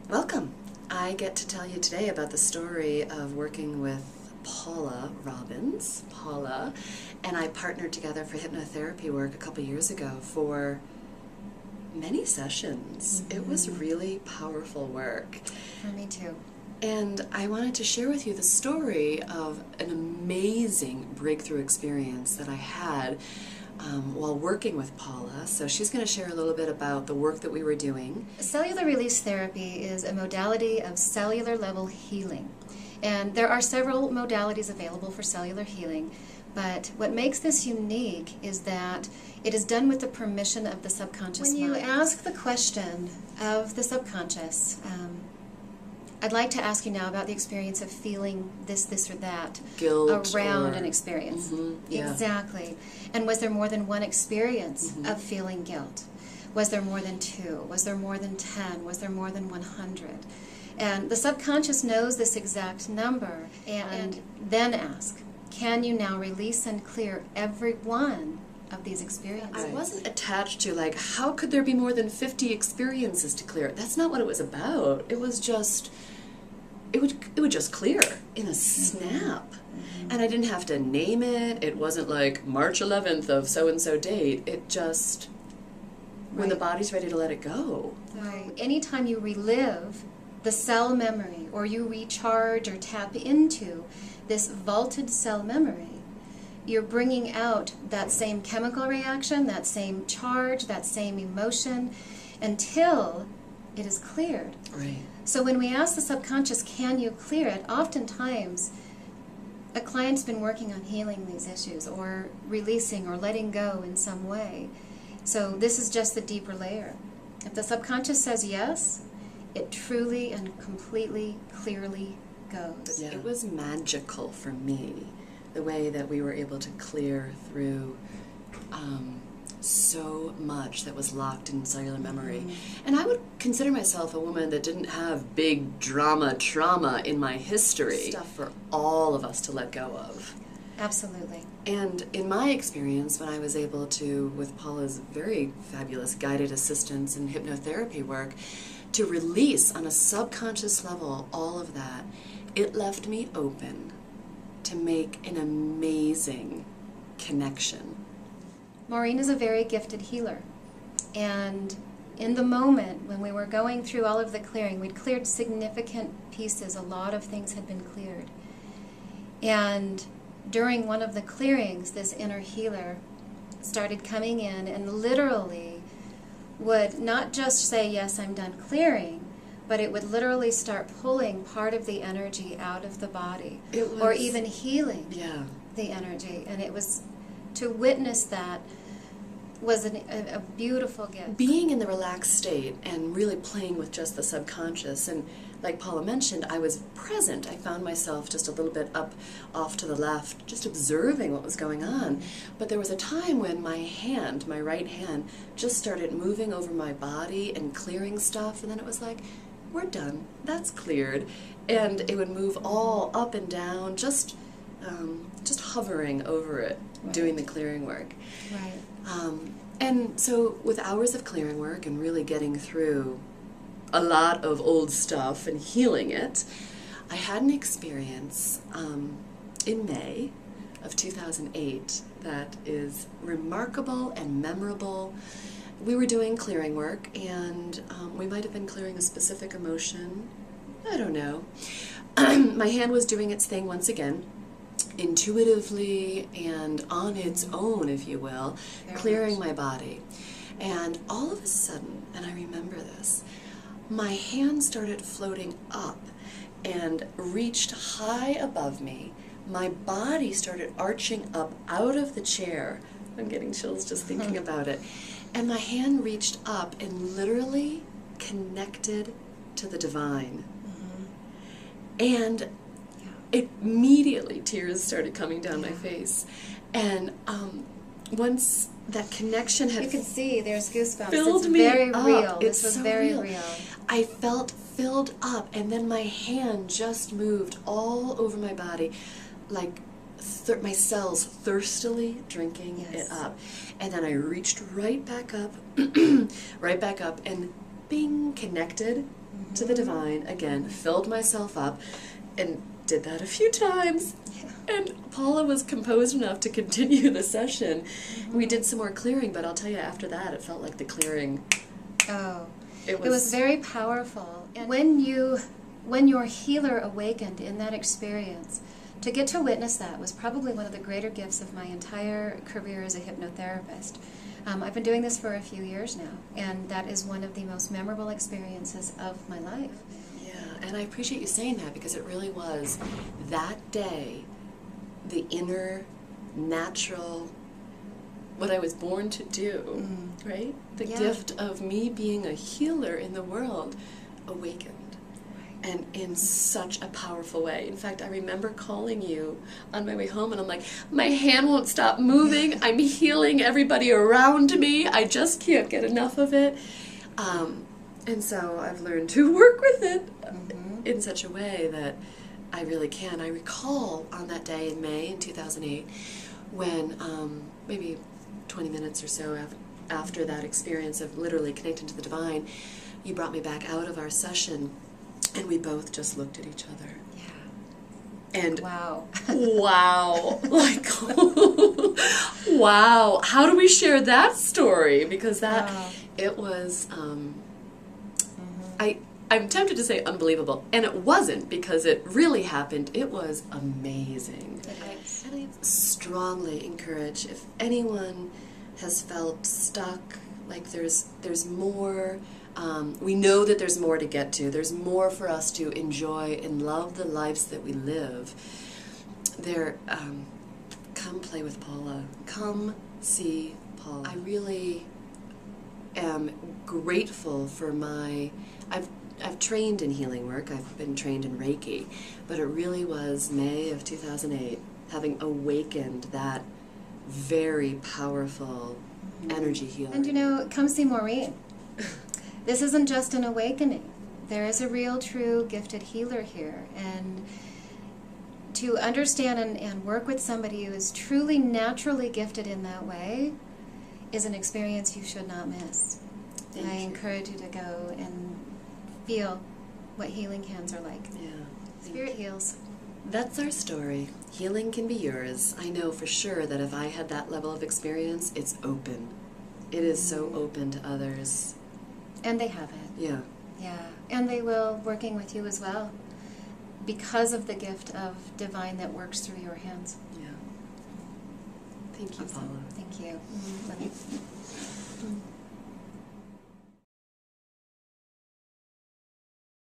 Welcome. I get to tell you today about the story of working with Paula Robbins, and I partnered together for hypnotherapy work a couple years ago for many sessions. It was really powerful work. For me too. And I wanted to share with you the story of an amazing breakthrough experience that I had while working with Paula. So she's going to share a little bit about the work that we were doing. Cellular release therapy is a modality of cellular level healing. And there are several modalities available for cellular healing, but what makes this unique is that it is done with the permission of the subconscious mind. When you ask the question of the subconscious, I'd like to ask you now about the experience of feeling this, or that Guilt around or an experience. Yeah. Exactly. And was there more than one experience of feeling guilt? Was there more than 2? Was there more than 10? Was there more than 100? And the subconscious knows this exact number, and then ask, can you now release and clear every one of these experiences? I wasn't attached to, like, how could there be more than 50 experiences to clear? That's not what it was about. It was just, it would just clear in a snap. And I didn't have to name it. It wasn't like March 11th of so-and-so date. It just, when the body's ready to let it go. Right. Anytime you relive the cell memory, or you recharge or tap into this vaulted cell memory, you're bringing out that same chemical reaction, that same charge, that same emotion, until it is cleared. Right. So when we ask the subconscious, can you clear it, oftentimes a client's been working on healing these issues, or releasing, or letting go in some way. So this is just the deeper layer. If the subconscious says yes, it truly and completely, clearly goes. Yeah. It was magical for me, the way that we were able to clear through so much that was locked in cellular memory. And I would consider myself a woman that didn't have big trauma in my history. Stuff for all of us to let go of. Absolutely. And in my experience, when I was able to, with Paula's very fabulous guided assistance and hypnotherapy work, to release on a subconscious level all of that, it left me open to make an amazing connection. Maureen is a very gifted healer. And in the moment when we were going through all of the clearing, we'd cleared significant pieces. A lot of things had been cleared. And during one of the clearings, this inner healer started coming in and literally would not just say, yes, I'm done clearing, but it would literally start pulling part of the energy out of the body, or even healing the energy. And it was, to witness that was a beautiful gift. Being in the relaxed state and really playing with just the subconscious, and like Paula mentioned, I was present. I found myself just a little bit up off to the left, just observing what was going on. But there was a time when my hand, my right hand, just started moving over my body and clearing stuff, and then it was like, we're done, that's cleared. And it would move all up and down, just hovering over it, doing the clearing work. Right. And so with hours of clearing work and really getting through a lot of old stuff and healing it, I had an experience in May of 2008 that is remarkable and memorable. We were doing clearing work, and we might have been clearing a specific emotion. I don't know. My hand was doing its thing once again, intuitively and on its own, if you will, clearing my body. And all of a sudden, and I remember this, my hand started floating up and reached high above me. My body started arching up out of the chair. I'm getting chills just thinking about it. And my hand reached up and literally connected to the divine. And immediately tears started coming down my face. And once that connection had, you can see there's goosebumps. Filled it's me very up. real. It's This was so very real. real. I felt filled up, and then my hand just moved all over my body, like my cells thirstily drinking it up. And then I reached right back up, and bing, connected to the divine, again, filled myself up, and did that a few times. Yeah. And Paula was composed enough to continue the session. We did some more clearing, but I'll tell you, after that, it felt like the clearing. Oh, It it was very powerful. And when your healer awakened in that experience, to get to witness that was probably one of the greater gifts of my entire career as a hypnotherapist. I've been doing this for a few years now, and that is one of the most memorable experiences of my life. Yeah, and I appreciate you saying that, because it really was that day, the inner, natural, what I was born to do, right? The Yeah. gift of me being a healer in the world awakened. And in such a powerful way. In fact, I remember calling you on my way home, and I'm like, my hand won't stop moving. I'm healing everybody around me. I just can't get enough of it. And so I've learned to work with it in such a way that I really can. I recall on that day in May in 2008, when maybe 20 minutes or so after that experience of literally connecting to the divine, you brought me back out of our session. And we both just looked at each other. Yeah. And wow. Wow. Like, wow. How do we share that story? Because that, it was, I'm tempted to say unbelievable. And it wasn't, because it really happened. It was amazing. It is. And I strongly encourage, if anyone has felt stuck, like there's more, we know that there's more to get to. There's more for us to enjoy and love the lives that we live. Come play with Paula. Come see Paula. I really am grateful for I've trained in healing work. I've been trained in Reiki, but it really was May of 2008, having awakened that very powerful energy healing. And you know, come see Maureen. This isn't just an awakening. There is a real, true, gifted healer here. And to understand and work with somebody who is truly naturally gifted in that way is an experience you should not miss. And I encourage you to go and feel what healing hands are like. Yeah. Spirit heals. That's our story. Healing can be yours. I know for sure that if I had that level of experience, it's open. It is so open to others. And they have it. Yeah. Yeah. And they will, working with you as well, because of the gift of divine that works through your hands. Yeah. Thank you, Awesome. Paula. Thank you. Let me-